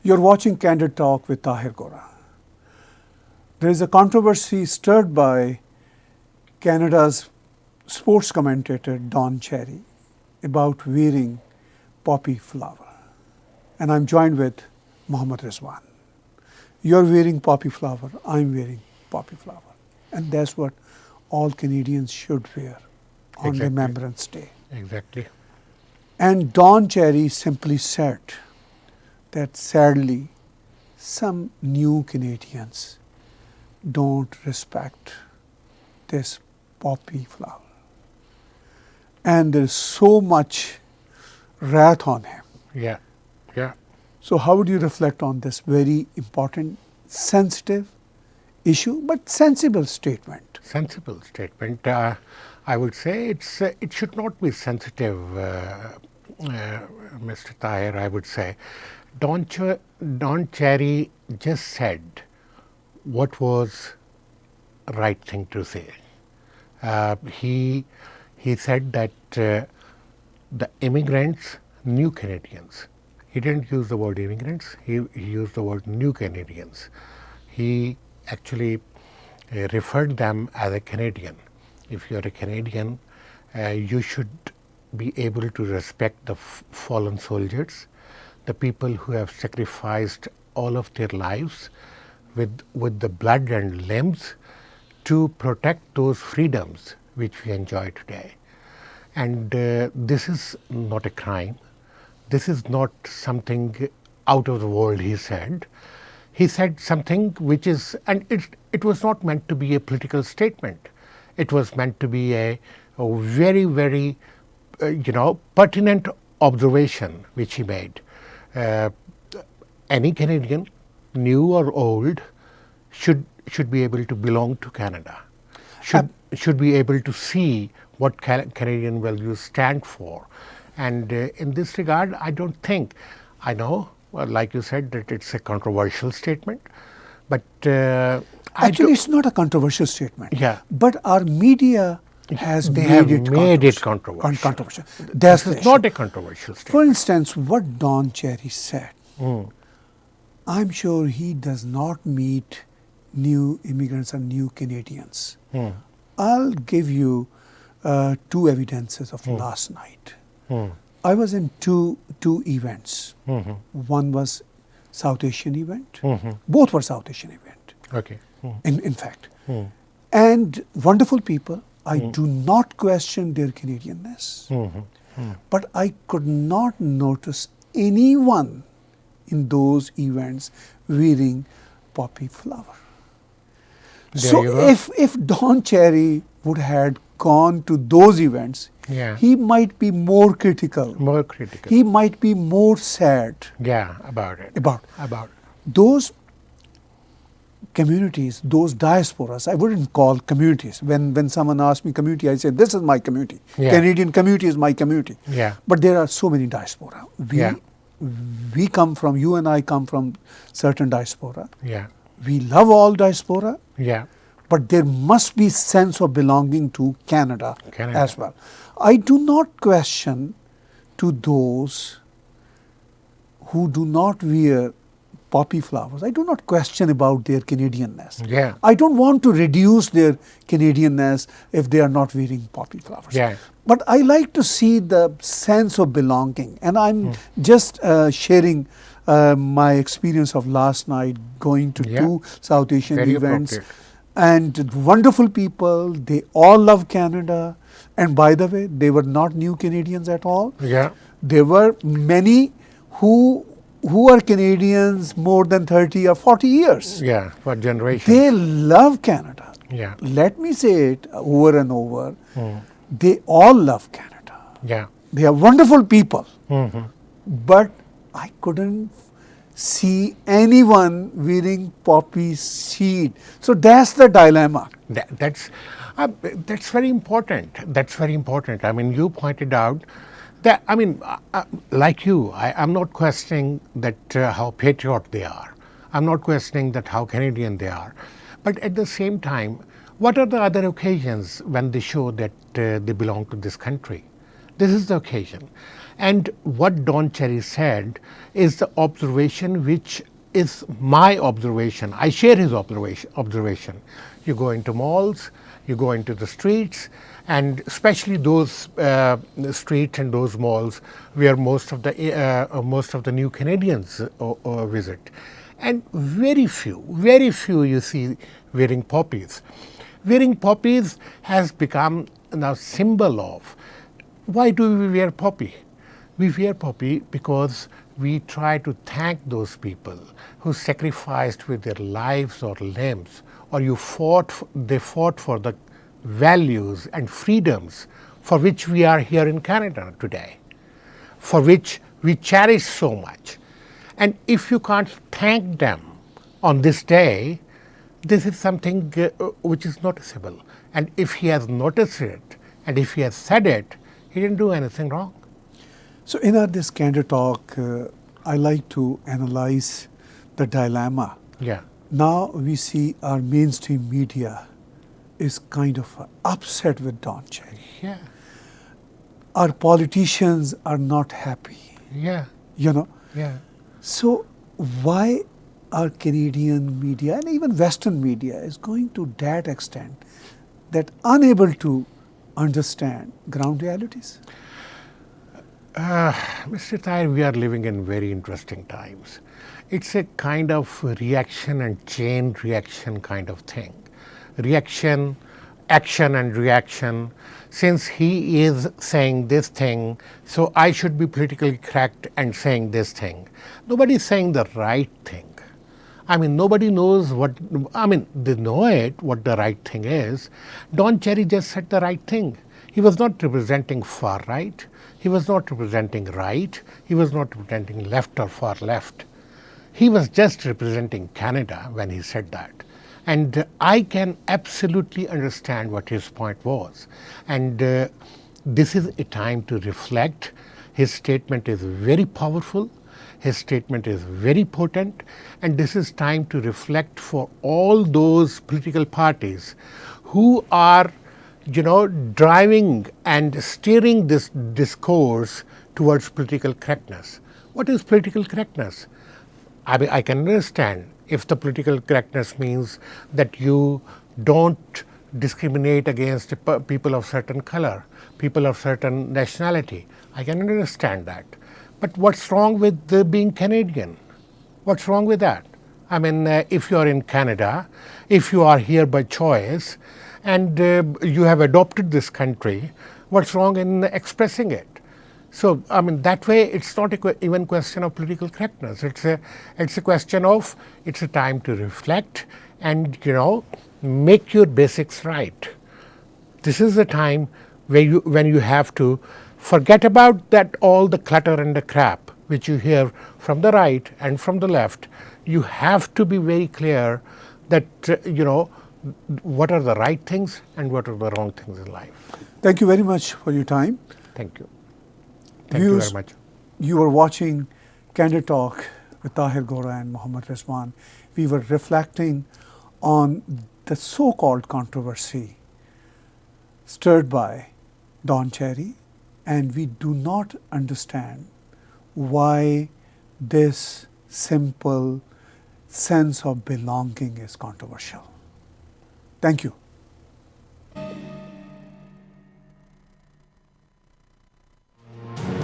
You're watching Candid Talk with Tahir Gora. There is a controversy stirred by Canada's sports commentator Don Cherry about wearing poppy flower. And I'm joined with Mohammad Rizwan. You're wearing poppy flower, I'm wearing poppy flower. And that's what all Canadians should wear on Remembrance Day. Exactly. And Don Cherry simply said that sadly, some new Canadians don't respect this poppy flower. And there's so much wrath on him. Yeah. So how would you reflect on this very important, sensitive issue, but sensible statement? Sensible statement. I would say it should not be sensitive, Mr. Tahir, I would say. Don Cherry just said what was right thing to say. He said that the immigrants, new Canadians. He didn't use the word immigrants. He used the word new Canadians. He actually referred them as a Canadian. If you're a Canadian, you should be able to respect the fallen soldiers, the people who have sacrificed all of their lives with the blood and limbs to protect those freedoms which we enjoy today. And this is not a crime. This is not something out of the world, he said. He said something which is, and it was not meant to be a political statement. It was meant to be a very, very, pertinent observation which he made. Any Canadian, new or old, should be able to belong to Canada. Should be able to see what Canadian values stand for. And in this regard, I don't think, I know, like you said, that it's a controversial statement, but actually it's not a controversial statement. Yeah. But our media has made it controversial. This is not a controversial statement. For instance, what Don Cherry said, I'm sure he does not meet new immigrants or new Canadians. I'll give you two evidences of last night. I was in two events. One was South Asian event. Both were South Asian event. Okay. In fact. And wonderful people. I do not question their Canadianness. But I could not notice anyone in those events wearing poppy flower. So if Don Cherry would have gone to those events, he might be more critical. He might be more sad. About it. About those communities, those diasporas. I wouldn't call communities. When someone asks me community, I say this is my community. Canadian community is my community. But there are so many diaspora. We come from, you and I come from certain diaspora. We love all diaspora. But there must be sense of belonging to Canada as well. I do not question to those who do not wear poppy flowers. I do not question about their Canadianness. I don't want to reduce their Canadianness if they are not wearing poppy flowers. But I like to see the sense of belonging. And I'm just sharing my experience of last night going to two South Asian events. And wonderful people, they all love Canada. And by the way, they were not new Canadians at all. There were many who are Canadians more than 30 or 40 years. For generations. They love Canada. Let me say it over and over. They all love Canada. They are wonderful people. But I couldn't see anyone wearing poppy seed. So that's the dilemma. That's very important. That's very important. I mean, you pointed out that, I mean, like you, I'm not questioning that how patriot they are. I'm not questioning that how Canadian they are. But at the same time, what are the other occasions when they show that they belong to this country? This is the occasion. And what Don Cherry said is the observation which is my observation. I share his observation. You go into malls, you go into the streets, and especially those streets and those malls where most of the new Canadians visit, and very few you see wearing poppies. Wearing poppies has become now symbol of. Why do we wear poppy? We wear poppy because we try to thank those people who sacrificed with their lives or limbs, or they fought for the values and freedoms for which we are here in Canada today, for which we cherish so much. And if you can't thank them on this day, this is something which is noticeable. And if he has noticed it, and if he has said it, he didn't do anything wrong. So in this Candid Talk, I like to analyze the dilemma. Yeah. Now we see our mainstream media is kind of upset with Don Cherry. Yeah. Our politicians are not happy. Yeah. You know. Yeah. So why our Canadian media and even Western media is going to that extent that unable to understand ground realities? Mr. Tahir, we are living in very interesting times. It's a kind of reaction and chain reaction kind of thing. Reaction, action and reaction. Since he is saying this thing, so I should be politically correct and saying this thing. Nobody is saying the right thing. I mean, nobody knows they know it, what the right thing is. Don Cherry just said the right thing. He was not representing far right. He was not representing right. He was not representing left or far left. He was just representing Canada when he said that. And I can absolutely understand what his point was. And this is a time to reflect. His statement is very powerful. His statement is very potent. And this is time to reflect for all those political parties who are, driving and steering this discourse towards political correctness. What is political correctness? I can understand if the political correctness means that you don't discriminate against people of certain color, people of certain nationality. I can understand that. But what's wrong with being Canadian? What's wrong with that? I mean, if you are in Canada, if you are here by choice, and you have adopted this country, what's wrong in expressing it? So, I mean, that way it's not even question of political correctness. It's a question of, it's a time to reflect and, make your basics right. This is the time when you have to forget about that all the clutter and the crap which you hear from the right and from the left. You have to be very clear that, what are the right things and what are the wrong things in life. Thank you very much for your time. Thank you. Thank you very much. You were watching Candid Talk with Tahir, Gora and Mohammad Rizwan. We were reflecting on the so-called controversy stirred by Don Cherry, and we do not understand why this simple sense of belonging is controversial. Thank you.